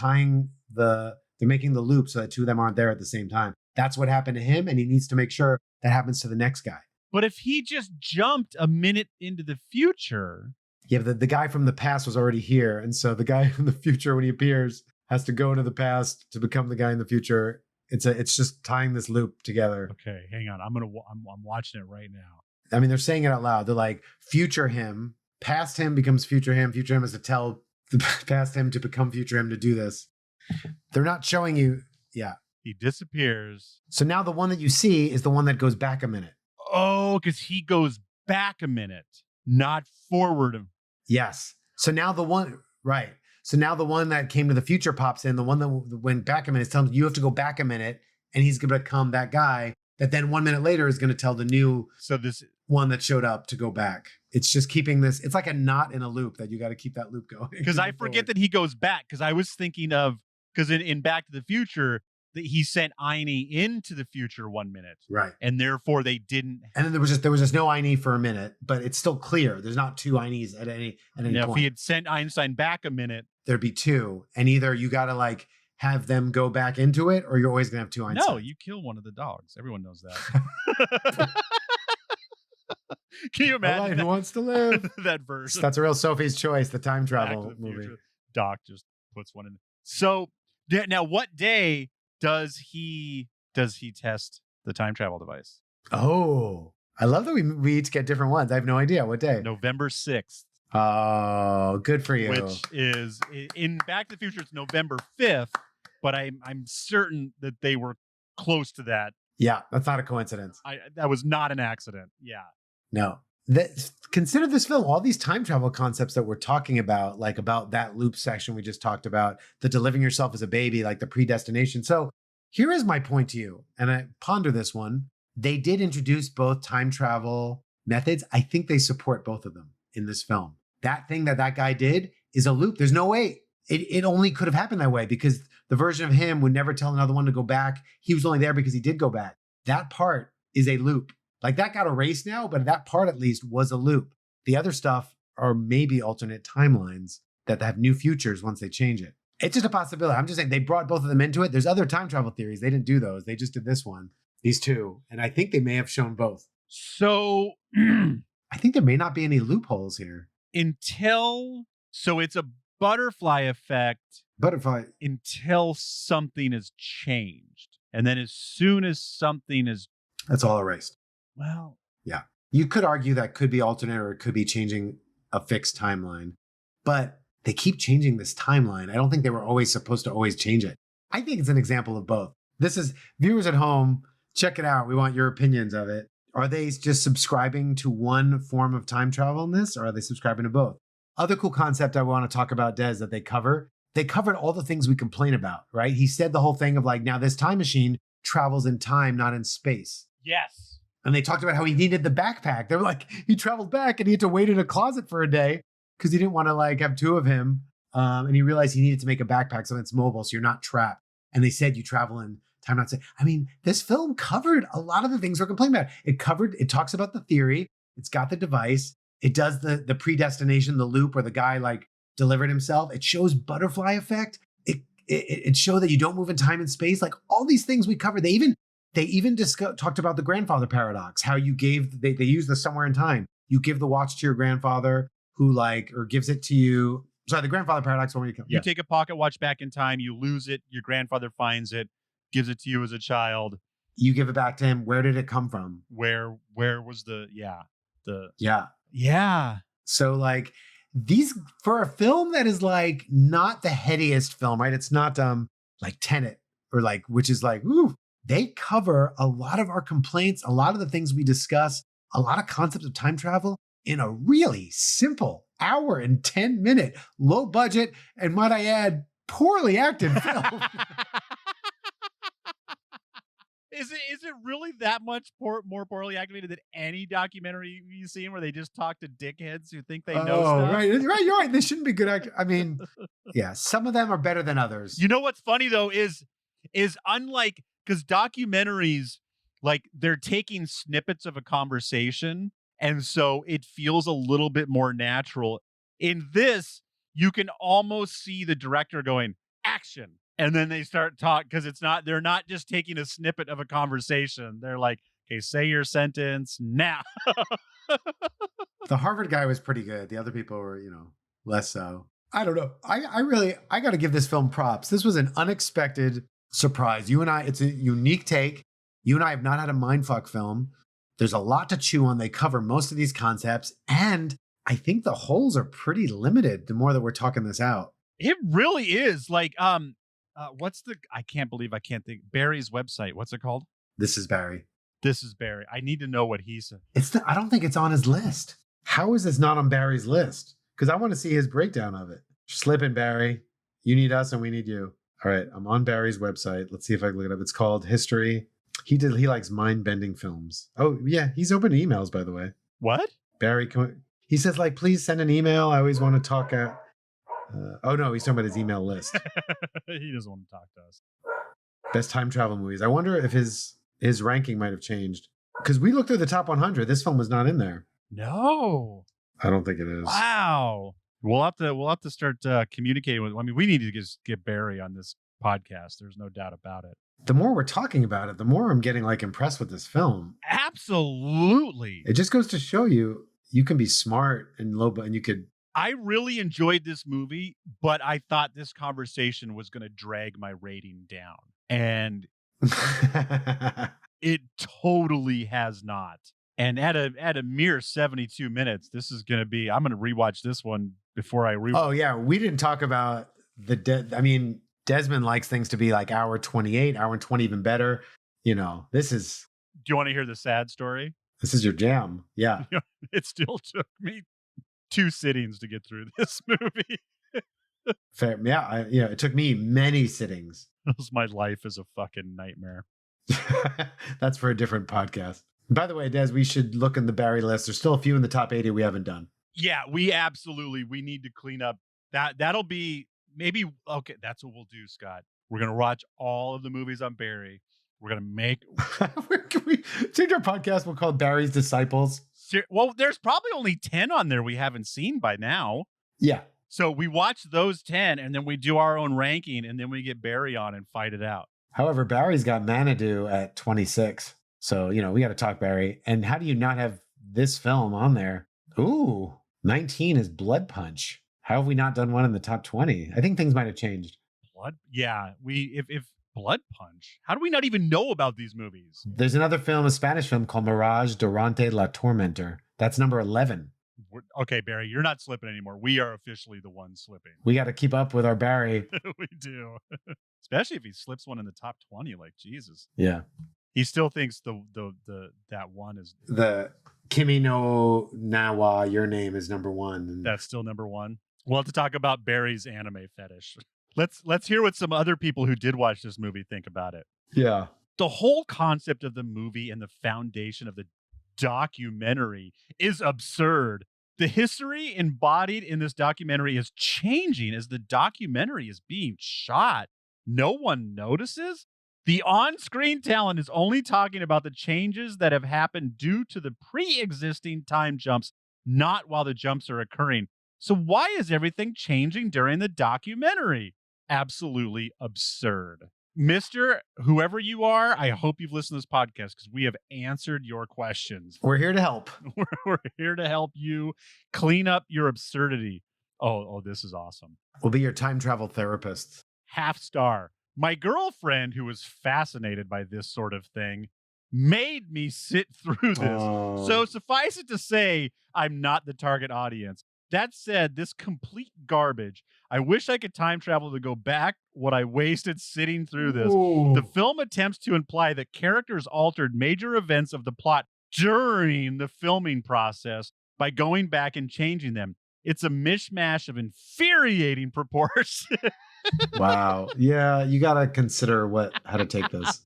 making the loop so that two of them aren't there at the same time. That's what happened to him, and he needs to make sure that happens to the next guy. But if he just jumped a minute into the future. Yeah, the guy from the past was already here. And so the guy from the future, when he appears, has to go into the past to become the guy in the future. It's just tying this loop together. Okay, hang on. I'm watching it right now. I mean, they're saying it out loud. They're like, future him, past him becomes future him. Future him has to tell the past him to become future him to do this. They're not showing you. Yeah. He disappears. So now the one that you see is the one that goes back a minute. Oh, because he goes back a minute, not forward. Yes. So now the one, right. So now the one that came to the future pops in. The one that went back a minute is telling you have to go back a minute, and he's going to become that guy that then 1 minute later is going to tell the new one that showed up to go back. It's just keeping this. It's like a knot in a loop that you got to keep that loop going. Because I forget that he goes back. Because I was thinking of, because in Back to the Future, that he sent Einie into the future 1 minute. Right. And therefore they didn't. And then there was just no Einie for a minute, but it's still clear. There's not two Einies at any point. If he had sent Einstein back a minute, there'd be two. And either you got to like have them go back into it, or you're always going to have two Einsteins. No, you kill one of the dogs. Everyone knows that. Can you imagine? Who wants to live? That version. That's a real Sophie's Choice, the time travel movie. Future. Doc just puts one in. So now, what day does he test the time travel device? Oh, I love that we each get different ones. I have no idea what day. November 6th. Oh, good for you. Which is in Back to the Future. It's November 5th, but I'm certain that they were close to that. Yeah, that's not a coincidence. That was not an accident. Yeah. No. Consider this film, all these time travel concepts that we're talking about, like about that loop section we just talked about, the delivering yourself as a baby, like the predestination. So here is my point to you, and I ponder this one. They did introduce both time travel methods. I think they support both of them in this film. That thing that guy did is a loop. There's no way. It only could have happened that way because the version of him would never tell another one to go back. He was only there because he did go back. That part is a loop. Like that got erased now, but that part at least was a loop. The other stuff are maybe alternate timelines that have new futures once they change it. It's just a possibility. I'm just saying they brought both of them into it. There's other time travel theories. They didn't do those. They just did this one, these two. And I think they may have shown both. So I think there may not be any loopholes here. So it's a butterfly effect. Butterfly. Until something is changed. And then as soon as something is. That's all erased. Well, yeah, you could argue that could be alternate or it could be changing a fixed timeline, but they keep changing this timeline. I don't think they were always supposed to always change it. I think it's an example of both. This is viewers at home. Check it out. We want your opinions of it. Are they just subscribing to one form of time travel in this, or are they subscribing to both? Other cool concept I want to talk about, Des, that they covered all the things we complain about, right? He said the whole thing of like, now this time machine travels in time, not in space. Yes. And they talked about how he needed the backpack. They were like, he traveled back and he had to wait in a closet for a day because he didn't want to like have two of him. And he realized he needed to make a backpack so it's mobile, so you're not trapped. And they said you travel in time, not say. I mean, this film covered a lot of the things we're complaining about. It talks about the theory. It's got the device. It does the predestination, the loop where the guy like delivered himself. It shows butterfly effect. It showed that you don't move in time and space. Like all these things we covered. They even talked about the grandfather paradox, how you they use this somewhere in time. You give the watch to your grandfather who or gives it to you. Sorry, the grandfather paradox. You take a pocket watch back in time, you lose it, your grandfather finds it, gives it to you as a child. You give it back to him. Where did it come from? Where was Yeah. So like these, for a film that is like not the headiest film, right? It's not like Tenet or like, which is like, ooh, they cover a lot of our complaints, a lot of the things we discuss, a lot of concepts of time travel in a really simple hour and 10 minute, low budget, and might I add, poorly acted film. Is it really that much more poorly activated than any documentary you've seen where they just talk to dickheads who think they know stuff? Right. You're right. They shouldn't be good actors. I mean, yeah, some of them are better than others. You know what's funny though is unlike, because documentaries, like, they're taking snippets of a conversation, and so it feels a little bit more natural. In this, you can almost see the director going, action. And then they start talking, because they're not just taking a snippet of a conversation. They're like, okay, say your sentence now. The Harvard guy was pretty good. The other people were, less so. I don't know. I got to give this film props. This was an unexpected surprise. It's a unique take. You and I have not had a mindfuck film. There's a lot to chew on. They cover most of these concepts. And I think the holes are pretty limited the more that we're talking this out. It really is. Like, I can't believe I can't think. Barry's website. What's it called? This is Barry. This is Barry. I need to know what he said. I don't think it's on his list. How is this not on Barry's list? Because I want to see his breakdown of it. Slipping, Barry. You need us and we need you. All right. I'm on Barry's website. Let's see if I can look it up. It's called History. He likes mind-bending films. Oh, yeah. He's open to emails, by the way. What? Barry, he says, please send an email. I always want to talk. Oh, no. He's talking about his email list. He doesn't want to talk to us. Best time travel movies. I wonder if his ranking might have changed. Because we looked through the top 100. This film was not in there. No. I don't think it is. Wow. We'll have to start communicating with. I mean, we need to just get Barry on this podcast. There's no doubt about it. The more we're talking about it, the more I'm getting impressed with this film. Absolutely. It just goes to show you can be smart and low, and you could. I really enjoyed this movie, but I thought this conversation was going to drag my rating down, and it totally has not. And at a mere 72 minutes, this is going to be. I'm going to rewatch this one before I rewatch. Oh yeah, we didn't talk about Desmond likes things to be like hour 28, hour 20, even better. This is. Do you want to hear the sad story? This is your jam. Yeah. It still took me 2 sittings to get through this movie. Fair. Yeah. It took me many sittings. My life is a fucking nightmare. That's for a different podcast. By the way, Des, we should look in the Barry list. There's still a few in the top 80 we haven't done. Yeah, we need to clean up that. That'll be maybe. Okay. That's what we'll do, Scott. We're going to watch all of the movies on Barry. We're going to make. Can we change our podcast? We'll call it Barry's Disciples. Well, there's probably only 10 on there we haven't seen by now. Yeah. So we watch those 10 and then we do our own ranking and then we get Barry on and fight it out. However, Barry's got Manadu at 26. So, we got to talk Barry. And how do you not have this film on there? Ooh, 19 is Blood Punch. How have we not done one in the top 20? I think things might have changed. Yeah. If Blood Punch, how do we not even know about these movies? There's another film, a Spanish film called Mirage Durante la Tormentor. That's number 11. Okay, Barry, you're not slipping anymore. We are officially the ones slipping. We got to keep up with our Barry. We do. Especially if he slips one in the top 20, like Jesus. Yeah. He still thinks that one is the Kimi no Nawa, Your Name is number 1. That's still number 1. We'll have to talk about Barry's anime fetish. Let's hear what some other people who did watch this movie think about it. Yeah. The whole concept of the movie and the foundation of the documentary is absurd. The history embodied in this documentary is changing as the documentary is being shot. No one notices. The on-screen talent is only talking about the changes that have happened due to the pre-existing time jumps, not while the jumps are occurring. So why is everything changing during the documentary? Absolutely absurd. Mr. Whoever you are, I hope you've listened to this podcast because we have answered your questions. We're here to help. We're here to help you clean up your absurdity. Oh, this is awesome. We'll be your time travel therapist. Half star. My girlfriend, who was fascinated by this sort of thing, made me sit through this. Oh. So suffice it to say, I'm not the target audience. That said, this complete garbage. I wish I could time travel to go back what I wasted sitting through this. Ooh. The film attempts to imply that characters altered major events of the plot during the filming process by going back and changing them. It's a mishmash of infuriating proportions. Wow. Yeah, you got to consider how to take this.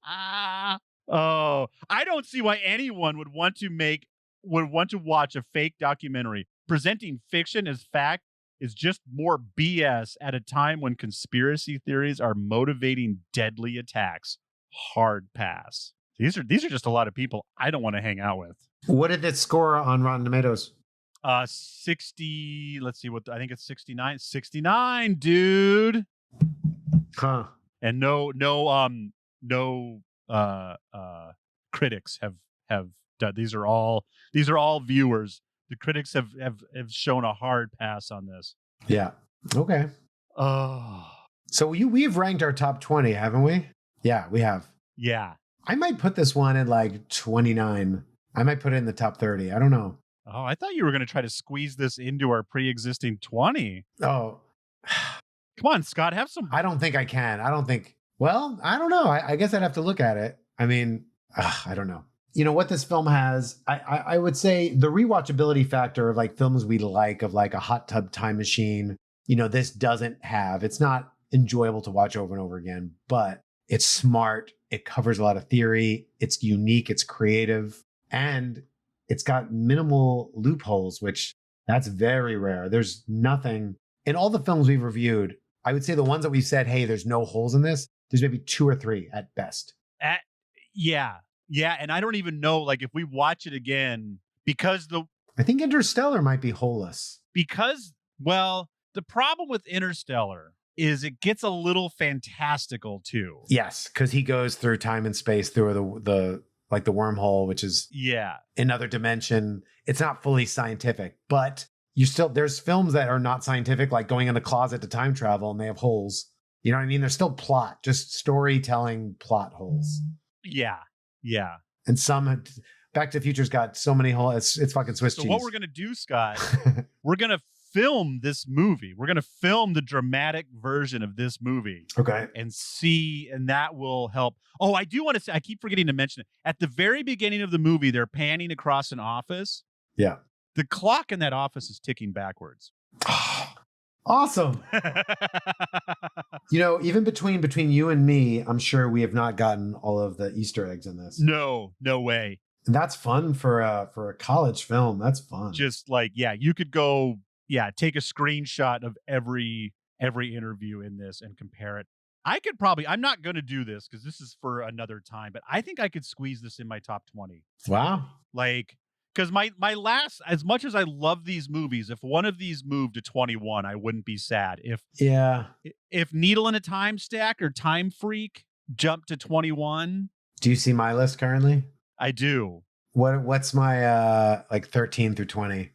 Oh, I don't see why anyone would want to watch a fake documentary. Presenting fiction as fact is just more BS at a time when conspiracy theories are motivating deadly attacks. Hard pass. These are just a lot of people I don't want to hang out with. What did it score on Rotten Tomatoes? 60, let's see what I think it's 69. 69, dude. Huh. And no critics have done. These are all viewers. The critics have shown a hard pass on this. Yeah. Okay. Oh. So we've ranked our top 20, haven't we? Yeah, we have. Yeah. I might put this one at like 29. I might put it in the top 30. I don't know. Oh, I thought you were going to try to squeeze this into our pre-existing 20. Oh. Come on, Scott, have some. I don't think I can. Well, I don't know. I guess I'd have to look at it. I mean, I don't know. You know what this film has? I would say the rewatchability factor of like films we like, of like a Hot Tub Time Machine, this doesn't have. It's not enjoyable to watch over and over again, but it's smart. It covers a lot of theory. It's unique. It's creative. And it's got minimal loopholes, which that's very rare. There's nothing in all the films we've reviewed. I would say the ones that we've said, hey, there's no holes in this, there's maybe 2 or 3 at best. Yeah. And I don't even know, like, if we watch it again, because I think Interstellar might be holeless. Well, the problem with Interstellar is it gets a little fantastical too. Yes, because he goes through time and space through the wormhole, which is another dimension. It's not fully scientific, but there's films that are not scientific, like going in the closet to time travel, and they have holes. You know what I mean? There's still plot, just storytelling plot holes. Yeah. And some Back to the Future's got so many holes. It's fucking Swiss cheese. So what we're gonna do, Scott? We're gonna film this movie. We're gonna film the dramatic version of this movie. Okay. And that will help. Oh, I do want to say, I keep forgetting to mention it. At the very beginning of the movie, they're panning across an office. Yeah. The clock in that office is ticking backwards. Awesome. Even between you and me, I'm sure we have not gotten all of the Easter eggs in this. No way. And that's fun for a college film. That's fun. Just like, you could go, take a screenshot of every interview in this and compare it. I'm not going to do this because this is for another time, but I think I could squeeze this in my top 20. Wow. Like, because my last, as much as I love these movies, if one of these moved to 21, I wouldn't be sad. If Needle in a Time Stack or Time Freak jumped to 21. Do you see my list currently? I do. What's my 13 through 20?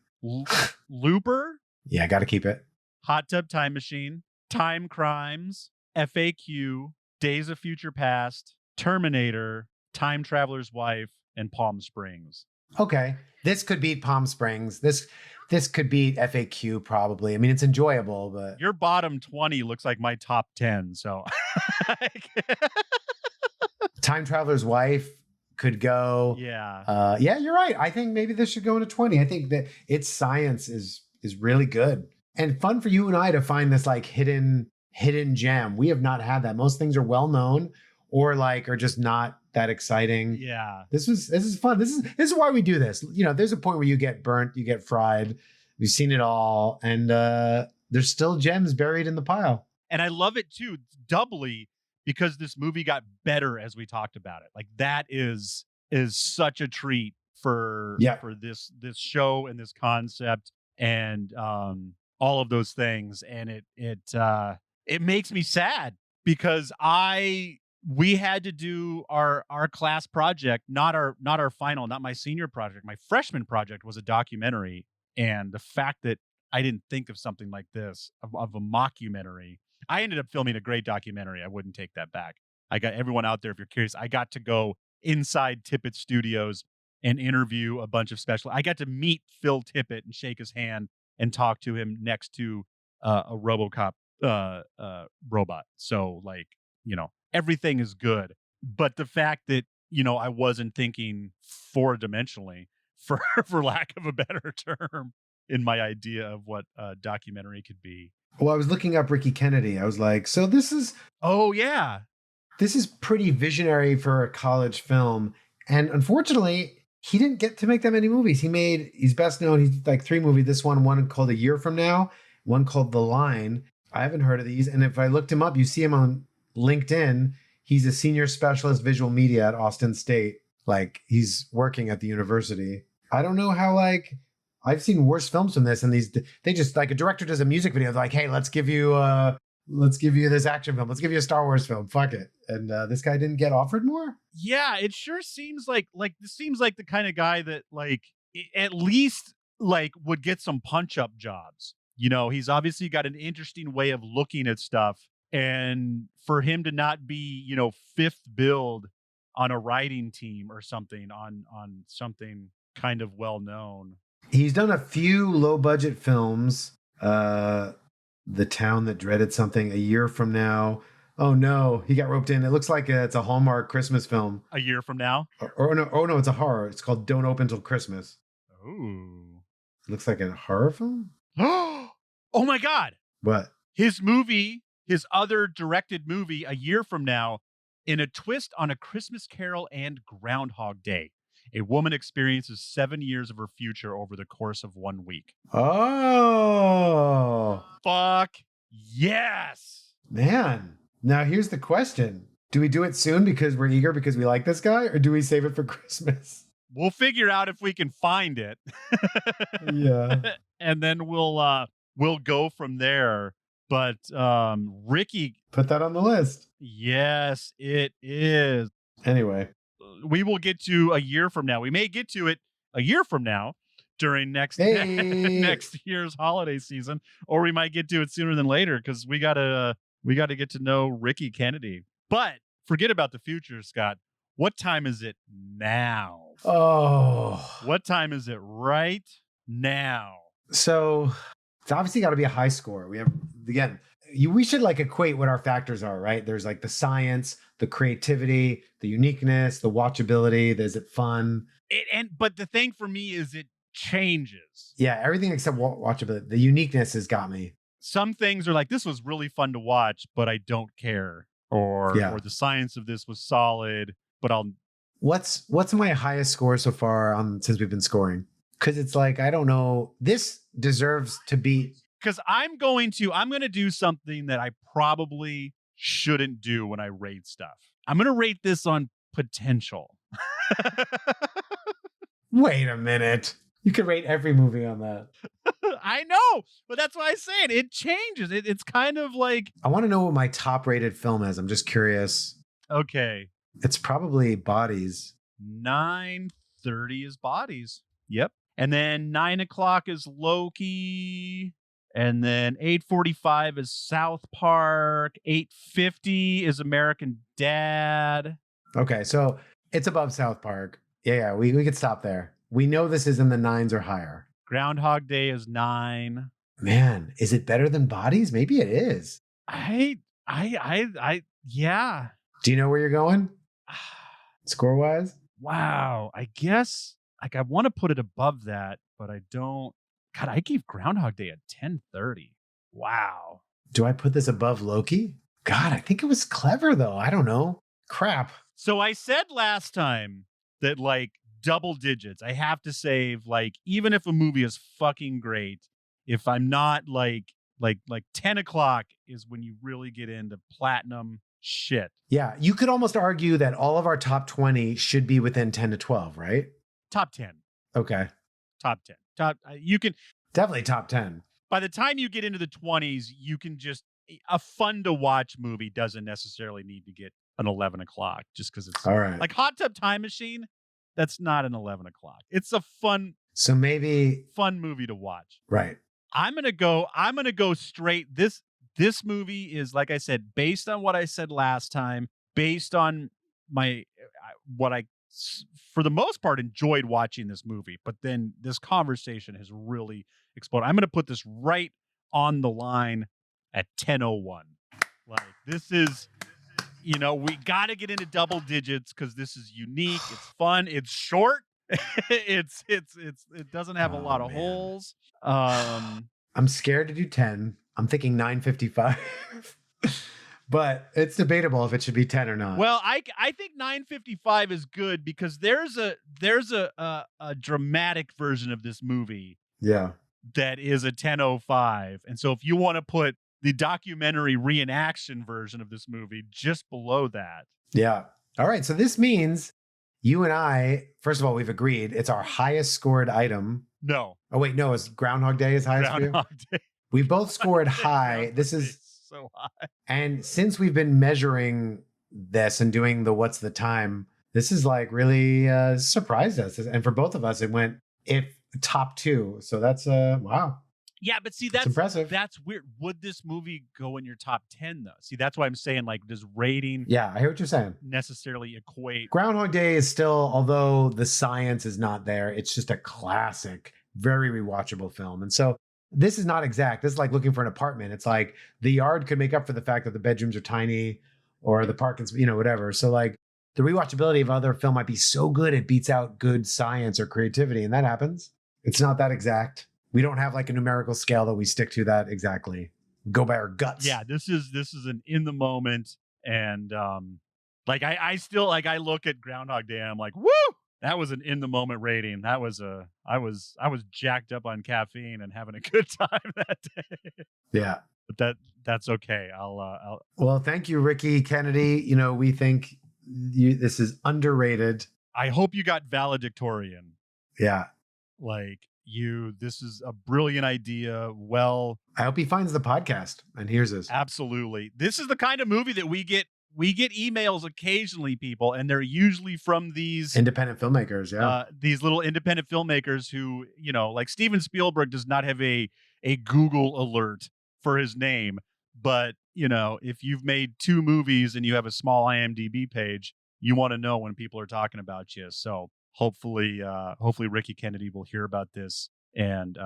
Looper? Yeah, got to keep it. Hot Tub Time Machine, Time Crimes, FAQ, Days of Future Past, Terminator, Time Traveler's Wife, and Palm Springs. Okay. This could beat Palm Springs. This could beat FAQ probably. I mean, it's enjoyable, but your bottom 20 looks like my top 10. So Time Traveler's Wife could go. Yeah. You're right. I think maybe this should go into 20. I think that its science is really good and fun for you and I to find this like hidden gem. We have not had that. Most things are well known or like are just not that exciting. Yeah. This is fun. This is why we do this. There's a point where you get burnt, you get fried. We've seen it all, and there's still gems buried in the pile. And I love it too, doubly because this movie got better as we talked about it. Like that is such a treat for this show and this concept and all of those things. And it makes me sad because we had to do our class project, not our final, not my senior project. My freshman project was a documentary. And the fact that I didn't think of something like this, of a mockumentary, I ended up filming a great documentary. I wouldn't take that back. I got everyone out there, if you're curious, I got to go inside Tippett Studios and interview a bunch of I got to meet Phil Tippett and shake his hand and talk to him next to a RoboCop robot. So everything is good. But the fact that, I wasn't thinking 4-dimensionally, for lack of a better term, in my idea of what a documentary could be. Well, I was looking up Ricky Kennedy. I was like, so this is... Oh, yeah. This is pretty visionary for a college film. And unfortunately, he didn't get to make that many movies. He's best known, he's like 3 movies. This one called A Year From Now, one called The Line. I haven't heard of these. And if I looked him up, you see him on LinkedIn. He's a senior specialist visual media at Austin State. Like he's working at the university. I don't know how, like, I've seen worse films from this, and they just, like, a director does a music video, they're like, hey, let's give you this action film, let's give you a Star Wars film, fuck it. And this guy didn't get offered more. Yeah, it sure seems like this seems like the kind of guy that, like, at least, like, would get some punch up jobs. You know, he's obviously got an interesting way of looking at stuff, and for him to not be, you know, fifth build on a writing team or something on something kind of well known. He's done a few low budget films. The Town That Dreaded Something, A Year From Now. Oh no, he got roped in. It looks like it's a Hallmark Christmas film. A Year From Now? No, it's a horror. It's called Don't Open Till Christmas. Ooh. Looks like a horror film? Oh my God. What? His other directed movie, A Year From Now, in a twist on A Christmas Carol and Groundhog Day. A woman experiences 7 years of her future over the course of 1 week. Oh. Fuck yes. Man. Now here's the question. Do we do it soon because we're eager because we like this guy, or do we save it for Christmas? We'll figure out if we can find it. Yeah. And then we'll go from there. But Ricky, put that on the list. Yes, it is. Anyway, we will get to A Year From Now. We may get to it a year from now during next year's holiday season, or we might get to it sooner than later because we gotta get to know Ricky Kennedy. But forget about the future, Scott. What time is it now? Oh, what time is it right now? So it's obviously got to be a high score. We have, again, we should like equate what our factors are, right? There's like the science, the creativity, the uniqueness, the watchability. Is it fun? But the thing for me is it changes. Yeah, everything except watchability. The uniqueness has got me. Some things are like, this was really fun to watch, but I don't care. Or the science of this was solid, but I'll. What's my highest score so far since we've been scoring? Because it's like, I don't know. This deserves to be. Because I'm going to do something that I probably shouldn't do when I rate stuff. I'm going to rate this on potential. Wait a minute. You could rate every movie on that. I know, but that's why I say it. It changes. It's kind of like. I want to know what my top rated film is. I'm just curious. Okay. It's probably Bodies. 9:30 is Bodies. Yep. And then 9 o'clock is Loki. And then 8:45 is South Park. 8:50 is American Dad. Okay, so it's above South Park. Yeah, we could stop there. We know this is in the 9s or higher. Groundhog Day is 9. Man, is it better than Bodies? Maybe it is. Yeah. Do you know where you're going? Score-wise? Wow. I guess like I want to put it above that, but I don't. God, I gave Groundhog Day a 10:30. Wow. Do I put this above Loki? God, I think it was clever though. I don't know. Crap. So I said last time that like double digits, I have to save, like, even if a movie is fucking great, if I'm not like 10 o'clock is when you really get into platinum shit. Yeah, you could almost argue that all of our top 20 should be within 10 to 12, right? Top 10. Okay. Top 10. You can definitely top 10. By the time you get into the 20s, you can just, a fun to watch movie doesn't necessarily need to get an 11 o'clock just because it's all right. Like Hot Tub Time Machine. That's not an 11 o'clock. It's a fun movie to watch. Right. I'm going to go straight. This movie is, like I said, based on what I said last time, based on what I, for the most part, enjoyed watching this movie. But then this conversation has really exploded. I'm going to put this right on the line at 10:01. Like, this is, we got to get into double digits because this is unique. It's fun. It's short. It doesn't have a lot of holes. I'm scared to do 10. I'm thinking 9:55. but it's debatable if it should be 10 or not. Well, I think 9:55 is good because there's a dramatic version of this movie Yeah. that is a 10:05, and so if you want to put the documentary reenaction version of this movie just below that. Yeah. All right. So this means you and I, first of all, we've agreed it's our highest scored item. No. Oh, wait, no, it's Groundhog Day is highest for you? Groundhog Day. We both scored high. Groundhog This Day is so high. And since we've been measuring this and doing the what's the time, this is like really surprised us. And for both of us, it went top 2. So that's wow. Yeah, but see, That's impressive. That's weird. Would this movie go in your top 10 though? See, that's why I'm saying, like, does rating Yeah, I hear what you're saying. necessarily equate? Groundhog Day is still, although the science is not there, it's just a classic, very rewatchable film. And so this is not exact. This is like looking for an apartment. It's like the yard could make up for the fact that the bedrooms are tiny or the parking's, whatever. So like the rewatchability of other film might be so good it beats out good science or creativity. And that happens. It's not that exact. We don't have like a numerical scale that we stick to that exactly. We go by our guts. Yeah, this is an in the moment, and like I still, like, I look at Groundhog Day and I'm like, woo, that was an in the moment rating. That was I was jacked up on caffeine and having a good time that day. Yeah. But that's okay. I'll Well, thank you, Ricky Kennedy. We think this is underrated. I hope you got valedictorian. Yeah. Like, this is a brilliant idea. Well, I hope he finds the podcast and hears this. Absolutely. This is the kind of movie that we get emails occasionally, people, and they're usually from these independent filmmakers. Yeah. These little independent filmmakers who, like Steven Spielberg does not have a Google alert for his name. But, if you've made 2 movies and you have a small IMDb page, you want to know when people are talking about you. So hopefully Ricky Kennedy will hear about this, and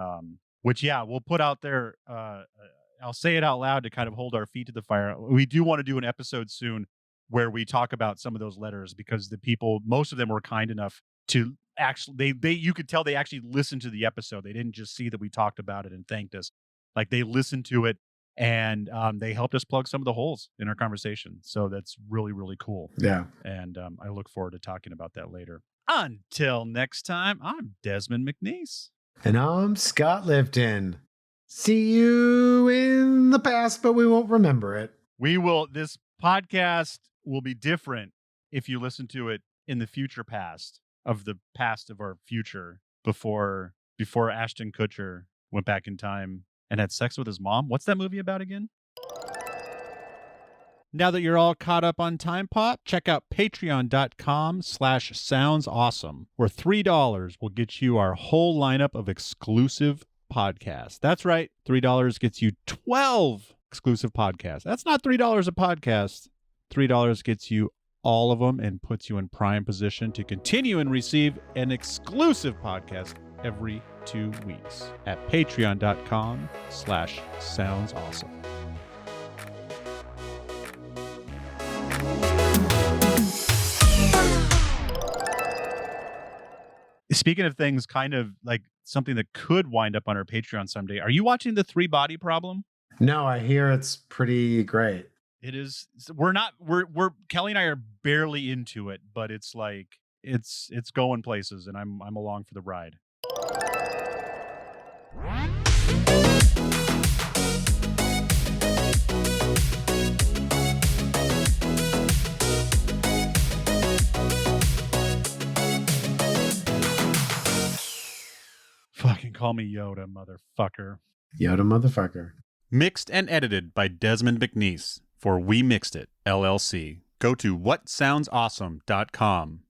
which we'll put out there. I'll say it out loud to kind of hold our feet to the fire. We do want to do an episode soon where we talk about some of those letters, because the people, most of them were kind enough to actually, you could tell they actually listened to the episode. They didn't just see that we talked about it and thanked us. Like, they listened to it, and they helped us plug some of the holes in our conversation. So that's really, really cool. Yeah. And I look forward to talking about that later. Until next time, I'm Desmond McNeese. And I'm Scott Lifton. See you in the past, but we won't remember it. This podcast will be different if you listen to it in the future past of our future, before Ashton Kutcher went back in time and had sex with his mom. What's that movie about again? Now that you're all caught up on Time Pop, check out patreon.com/soundsawesome, where $3 will get you our whole lineup of exclusive podcasts. That's right. $3 gets you 12 exclusive podcasts. That's not $3 a podcast. $3 gets you all of them and puts you in prime position to continue and receive an exclusive podcast every 2 weeks at patreon.com/soundsawesome. Speaking of things kind of like something that could wind up on our Patreon someday, are you watching The 3 Body Problem? No, I hear it's pretty great. It is. We're Kelly and I are barely into it, but it's like it's going places, and I'm along for the ride. Fucking call me Yoda, motherfucker. Yoda, motherfucker. Mixed and edited by Desmond McNeese for We Mixed It, LLC. Go to whatsoundsawesome.com